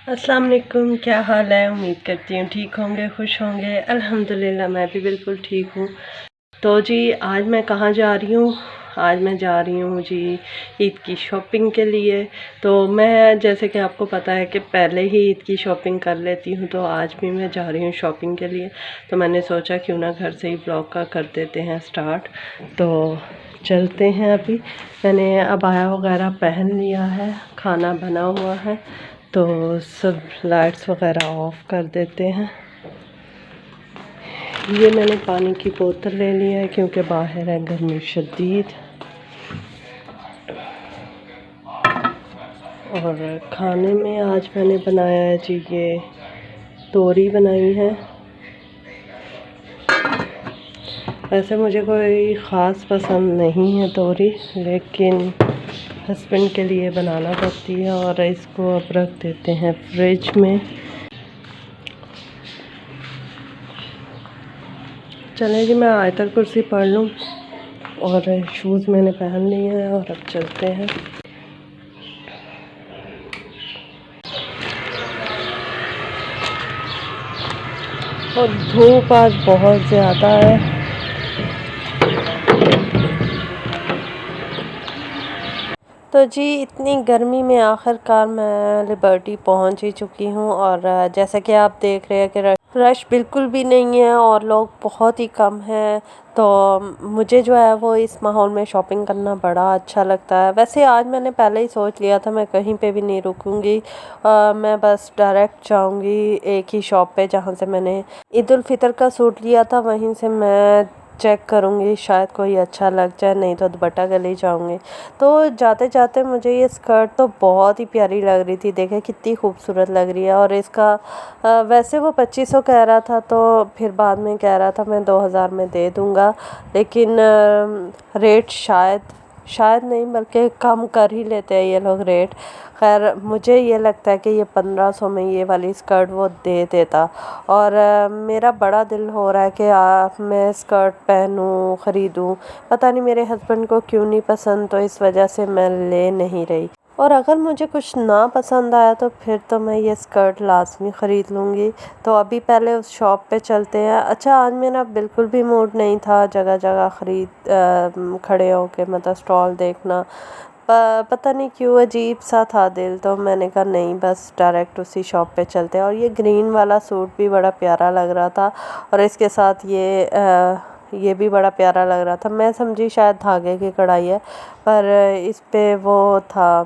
अस्सलाम वालेकुम, क्या हाल है। उम्मीद करती हूँ ठीक होंगे, खुश होंगे। अल्हम्दुलिल्लाह मैं भी बिल्कुल ठीक हूँ। तो जी आज मैं कहाँ जा रही हूँ। आज मैं जा रही हूँ जी ईद की शॉपिंग के लिए। तो मैं जैसे कि आपको पता है कि पहले ही ईद की शॉपिंग कर लेती हूँ, तो आज भी मैं जा रही हूँ शॉपिंग के लिए। तो मैंने सोचा क्यों ना घर से ही ब्लॉग का कर देते हैं स्टार्ट। तो चलते हैं। अभी मैंने अबाया वगैरह पहन लिया है, खाना बना हुआ है, तो सब लाइट्स वगैरह ऑफ कर देते हैं। ये मैंने पानी की बोतल ले ली है क्योंकि बाहर है गर्मी शदीद। और खाने में आज मैंने बनाया है जी, ये तोरी बनाई है। वैसे मुझे कोई ख़ास पसंद नहीं है तोरी, लेकिन हस्बैंड के लिए बनाना पड़ती है। और इसको अब रख देते हैं फ्रिज में। चलें जी, मैं आयतल कुर्सी पढ़ लूँ। और शूज़ मैंने पहन लिए हैं और अब चलते हैं। और धूप आज बहुत ज़्यादा है। तो जी इतनी गर्मी में आखिरकार मैं लिबर्टी पहुंच ही चुकी हूं। और जैसा कि आप देख रहे हैं कि रश बिल्कुल भी नहीं है और लोग बहुत ही कम हैं। तो मुझे जो है वो इस माहौल में शॉपिंग करना बड़ा अच्छा लगता है। वैसे आज मैंने पहले ही सोच लिया था मैं कहीं पे भी नहीं रुकूंगी। मैं बस डायरेक्ट जाऊंगी एक ही शॉप पे जहाँ से मैंने ईद उल फितर का सूट लिया था, वहीं से मैं चेक करूँगी, शायद कोई अच्छा लग जाए, नहीं तो दुपट्टा गले जाऊँगी। तो जाते जाते मुझे ये स्कर्ट तो बहुत ही प्यारी लग रही थी। देखें कितनी खूबसूरत लग रही है। और इसका वैसे वो 2500 कह रहा था, तो फिर बाद में कह रहा था मैं 2000 में दे दूँगा, लेकिन रेट शायद नहीं बल्कि कम कर ही लेते हैं ये लोग रेट। खैर मुझे ये लगता है कि ये 1500 में ये वाली स्कर्ट वो दे देता। और मेरा बड़ा दिल हो रहा है कि मैं स्कर्ट पहनूं, ख़रीदूं। पता नहीं मेरे हस्बैंड को क्यों नहीं पसंद, तो इस वजह से मैं ले नहीं रही। और अगर मुझे कुछ ना पसंद आया तो फिर तो मैं ये स्कर्ट लाज़मी ख़रीद लूँगी। तो अभी पहले उस शॉप पे चलते हैं। अच्छा आज मेरा बिल्कुल भी मूड नहीं था जगह जगह खड़े होके मतलब स्टॉल देखना। पता नहीं क्यों अजीब सा था दिल, तो मैंने कहा नहीं बस डायरेक्ट उसी शॉप पे चलते हैं। और ये ग्रीन वाला सूट भी बड़ा प्यारा लग रहा था और इसके साथ ये भी बड़ा प्यारा लग रहा था। मैं समझी शायद धागे की कढ़ाई है, पर इस पे वो था,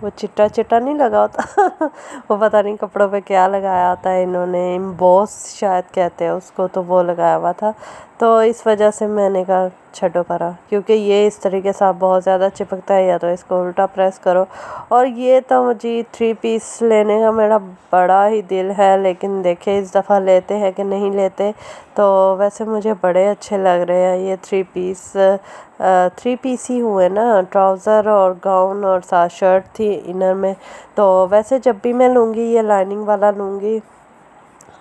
वो चिट्टा चिट्टा नहीं लगा होता वो पता नहीं कपड़ों पे क्या लगाया होता है इन्होंने, एम्बॉस शायद कहते हैं उसको, तो वो लगाया हुआ था। तो इस वजह से मैंने कहा छड्डो परा, क्योंकि ये इस तरीके से आप बहुत ज़्यादा चिपकता है, या तो इसको उल्टा प्रेस करो। और ये तो मुझे 3 पीस लेने का मेरा बड़ा ही दिल है, लेकिन देखे इस दफ़ा लेते हैं कि नहीं लेते। तो वैसे मुझे बड़े अच्छे लग रहे हैं ये 3 पीस ही हुए ना, ट्राउज़र और गाउन और साथ शर्ट थी इनर में। तो वैसे जब भी मैं लूँगी ये लाइनिंग वाला लूँगी।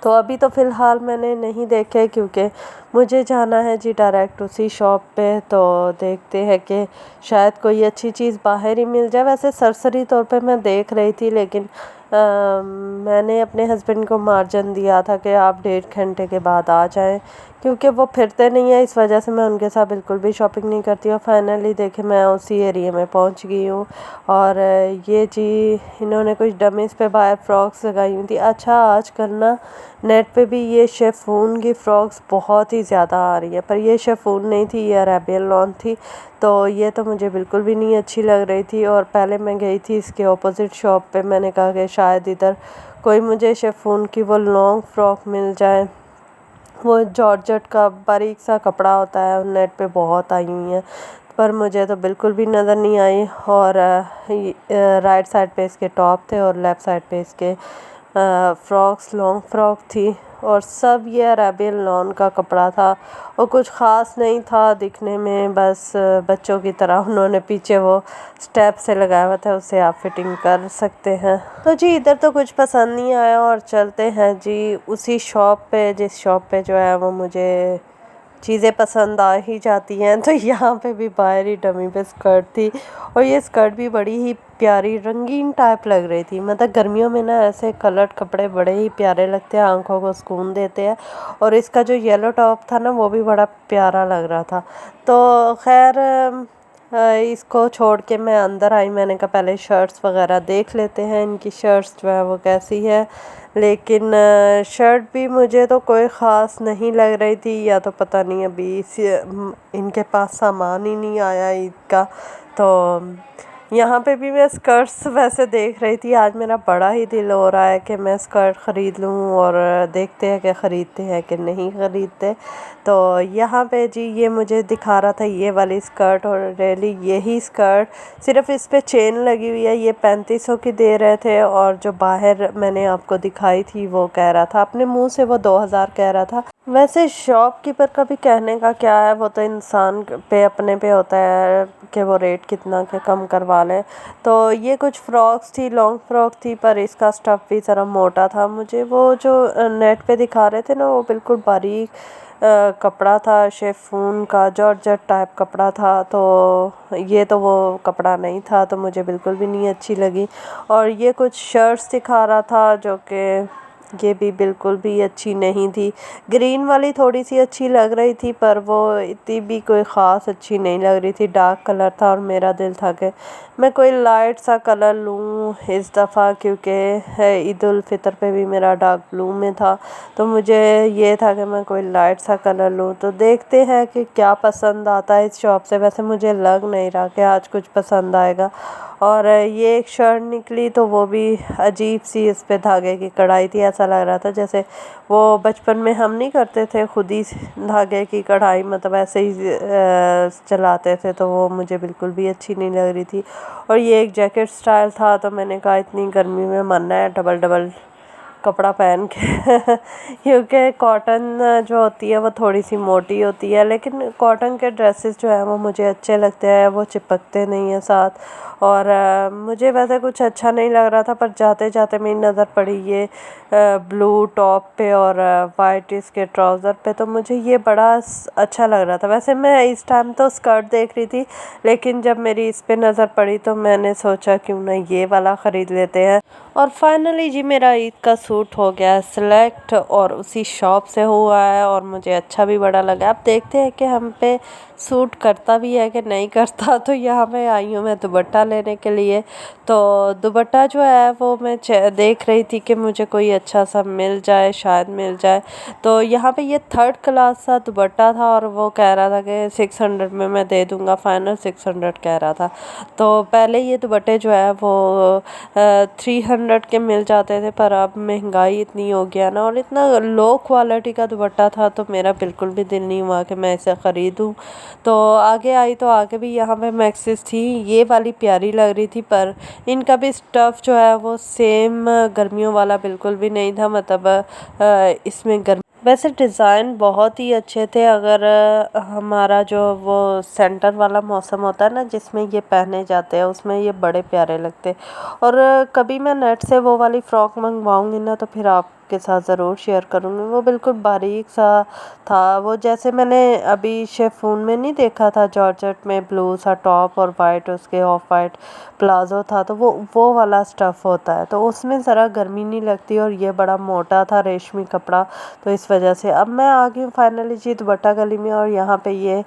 तो अभी तो फ़िलहाल मैंने नहीं देखे क्योंकि मुझे जाना है जी डायरेक्ट उसी शॉप पे। तो देखते हैं कि शायद कोई अच्छी चीज़ बाहर ही मिल जाए। वैसे सरसरी तौर पे मैं देख रही थी, लेकिन मैंने अपने हस्बैंड को मार्जिन दिया था कि आप 1.5 घंटे के बाद आ जाएं, क्योंकि वो फिरते नहीं है, इस वजह से मैं उनके साथ बिल्कुल भी शॉपिंग नहीं करती। और फाइनली देखे मैं उसी एरिया में पहुंच गई हूँ। और ये जी इन्होंने कुछ डमीज़ पे बाहर फ्रॉक्स लगाई हुई थी। अच्छा आजकल ना नेट पे भी ये शेफून की फ़्रॉक्स बहुत ही ज़्यादा आ रही है, पर ये शेफून नहीं थी, ये अरेबियन लॉन थी। तो ये तो मुझे बिल्कुल भी नहीं अच्छी लग रही थी। और पहले मैं गई थी इसके ऑपोजिट शॉप पे, मैंने कहा कि शायद इधर कोई मुझे शेफून की वो लॉन्ग फ्रॉक मिल जाए। वो जॉर्जेट का बारीक सा कपड़ा होता है, नेट पे बहुत आई हुई हैं, पर मुझे तो बिल्कुल भी नज़र नहीं आई। और राइट साइड पे इसके टॉप थे और लेफ़्ट साइड पे इसके फ्रॉक्स, लॉन्ग फ्रॉक थी। और सब ये अरेबियन लॉन का कपड़ा था और कुछ ख़ास नहीं था दिखने में, बस बच्चों की तरह उन्होंने पीछे वो स्टेप से लगाया हुआ था, उससे आप फिटिंग कर सकते हैं। तो जी इधर तो कुछ पसंद नहीं आया और चलते हैं जी उसी शॉप पे जिस शॉप पे जो है वो मुझे चीज़ें पसंद आ ही जाती हैं। तो यहाँ पे भी बाहर ही डमी पे स्कर्ट थी और ये स्कर्ट भी बड़ी ही प्यारी रंगीन टाइप लग रही थी। मतलब गर्मियों में ना ऐसे कलर्ड कपड़े बड़े ही प्यारे लगते हैं, आंखों को सुकून देते हैं। और इसका जो येलो टॉप था ना वो भी बड़ा प्यारा लग रहा था। तो खैर इसको छोड़ के मैं अंदर आई। मैंने कहा पहले शर्ट्स वगैरह देख लेते हैं, इनकी शर्ट्स जो है वो कैसी है। लेकिन शर्ट भी मुझे तो कोई ख़ास नहीं लग रही थी, या तो पता नहीं अभी इनके पास सामान ही नहीं आया ईद का। तो यहाँ पे भी मैं स्कर्ट्स वैसे देख रही थी। आज मेरा बड़ा ही दिल हो रहा है कि मैं स्कर्ट ख़रीद लूँ और देखते हैं कि ख़रीदते हैं कि नहीं ख़रीदते। तो यहाँ पे जी ये मुझे दिखा रहा था ये वाली स्कर्ट, और रियली यही स्कर्ट, सिर्फ इस पे चेन लगी हुई है, ये 3500 की दे रहे थे। और जो बाहर मैंने आपको दिखाई थी वो कह रहा था, अपने मुंह से वो 2000 कह रहा था। वैसे शॉपकीपर का भी कहने का क्या है, वो तो इंसान पे अपने पे होता है कि वो रेट कितना के कम करवा लें। तो ये कुछ फ्रॉक्स थी, लॉन्ग फ्रॉक थी, पर इसका स्टफ़ भी ज़रा मोटा था। मुझे वो जो नेट पे दिखा रहे थे ना वो बिल्कुल बारीक कपड़ा था, शेफून का जॉर्जेट टाइप कपड़ा था। तो ये तो वो कपड़ा नहीं था, तो मुझे बिल्कुल भी नहीं अच्छी लगी। और ये कुछ शर्ट्स दिखा रहा था जो कि ये भी बिल्कुल भी अच्छी नहीं थी। ग्रीन वाली थोड़ी सी अच्छी लग रही थी, पर वो इतनी भी कोई ख़ास अच्छी नहीं लग रही थी, डार्क कलर था। और मेरा दिल था कि मैं कोई लाइट सा कलर लूँ इस दफ़ा, क्योंकि ईद उल फ़ितर पे भी मेरा डार्क ब्लू में था। तो मुझे ये था कि मैं कोई लाइट सा कलर लूँ। तो देखते हैं कि क्या पसंद आता है इस शॉप से। वैसे मुझे लग नहीं रहा कि आज कुछ पसंद आएगा। और ये एक शर्ट निकली तो वो भी अजीब सी, इस पे धागे की कढ़ाई थी। ऐसा लग रहा था जैसे वो बचपन में हम नहीं करते थे खुद ही धागे की कढ़ाई, मतलब ऐसे ही चलाते थे। तो वो मुझे बिल्कुल भी अच्छी नहीं लग रही थी। और ये एक जैकेट स्टाइल था, तो मैंने कहा इतनी गर्मी में मन है डबल डबल कपड़ा पहन के क्योंकि कॉटन जो होती है वो थोड़ी सी मोटी होती है, लेकिन कॉटन के ड्रेसेस जो है वो मुझे अच्छे लगते हैं, वो चिपकते नहीं हैं साथ। और मुझे वैसे कुछ अच्छा नहीं लग रहा था, पर जाते जाते मेरी नज़र पड़ी ये ब्लू टॉप पे और वाइट इसके ट्राउज़र पे। तो मुझे ये बड़ा अच्छा लग रहा था। वैसे मैं इस टाइम तो स्कर्ट देख रही थी, लेकिन जब मेरी इस पे नज़र पड़ी तो मैंने सोचा क्यों ना ये वाला ख़रीद लेते हैं। और फाइनली जी मेरा ईद का सूट हो गया सिलेक्ट, और उसी शॉप से हुआ है, और मुझे अच्छा भी बड़ा लगा। अब देखते हैं कि हम पे सूट करता भी है कि नहीं करता। तो यहाँ पे आई हूँ मैं दुपट्टा लेने के लिए। तो दुपट्टा जो है वो मैं देख रही थी कि मुझे कोई अच्छा सा मिल जाए, शायद मिल जाए। तो यहाँ पे ये 3rd क्लास सा दुपट्टा था, और वो कह रहा था कि 600 में मैं दे दूँगा, फाइनल 600 कह रहा था। तो पहले ये दुपट्टे जो है वो 300 के मिल जाते थे, पर अब महंगाई इतनी हो गया ना, और इतना लो क्वालिटी का दुपट्टा था, तो मेरा बिल्कुल भी दिल नहीं हुआ कि मैं इसे ख़रीदूँ। तो आगे आई तो आगे भी यहाँ पे मैक्सिस थी, ये वाली प्यारी लग रही थी, पर इनका भी स्टफ़ जो है वो सेम गर्मियों वाला बिल्कुल भी नहीं था। मतलब इसमें गर्मी, वैसे डिज़ाइन बहुत ही अच्छे थे। अगर हमारा जो वो सेंटर वाला मौसम होता है ना जिसमें ये पहने जाते हैं, उसमें ये बड़े प्यारे लगते। और कभी मैं नेट से वो वाली फ़्रॉक मंगवाऊंगी ना तो फिर आपके साथ ज़रूर शेयर करूँगी। वो बिल्कुल बारीक सा था, वो जैसे मैंने अभी शेफून में नहीं देखा था, जॉर्जेट में ब्लू सा टॉप और वाइट उसके ऑफ वाइट प्लाज़ो था, तो वो वाला स्टफ़ होता है, तो उसमें ज़रा गर्मी नहीं लगती। और ये बड़ा मोटा था रेशमी कपड़ा, तो इस वजह से अब मैं आ गई हूँ फाइनली जी दुपट्टा गली में। और यहाँ पे ये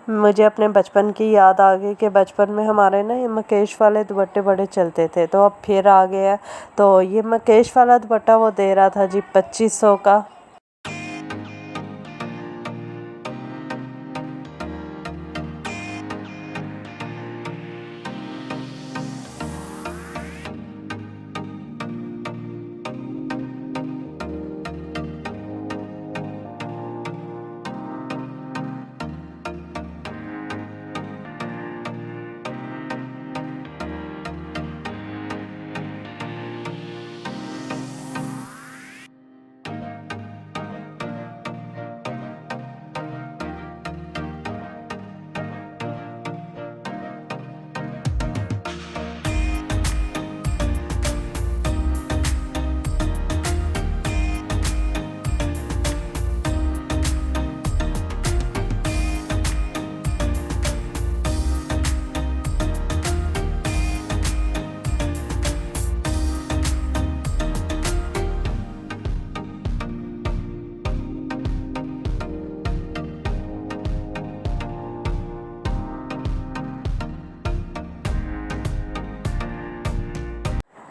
मुझे अपने बचपन की याद आ गई कि बचपन में हमारे ना ये मकेश वाले दुपट्टे बड़े चलते थे, तो अब फिर आ गए हैं। तो ये मकेश वाला दुपट्टा वो दे रहा था जी 2500 का।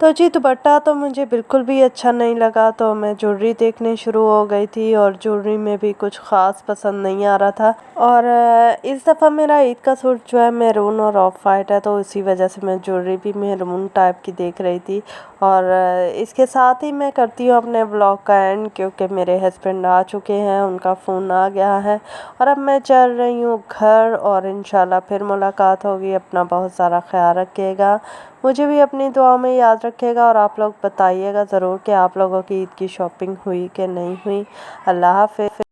तो जी दुपट्टा तो मुझे बिल्कुल भी अच्छा नहीं लगा, तो मैं ज्वेलरी देखने शुरू हो गई थी और ज्वेलरी में भी कुछ ख़ास पसंद नहीं आ रहा था। और इस दफ़ा मेरा ईद का सूट जो है मैरून और ऑफ वाइट है, तो इसी वजह से मैं ज्वेलरी भी मैरून टाइप की देख रही थी। और इसके साथ ही मैं करती हूँ अपने ब्लॉग का एंड, क्योंकि मेरे हस्बैंड आ चुके हैं, उनका फ़ोन आ गया है और अब मैं चल रही हूँ घर। और इंशाल्लाह फिर मुलाकात होगी। अपना बहुत सारा ख्याल रखिएगा, मुझे भी अपनी दुआ में याद रखिएगा और आप लोग बताइएगा ज़रूर कि आप लोगों की ईद की शॉपिंग हुई कि नहीं हुई। अल्लाह हाफ़िज़।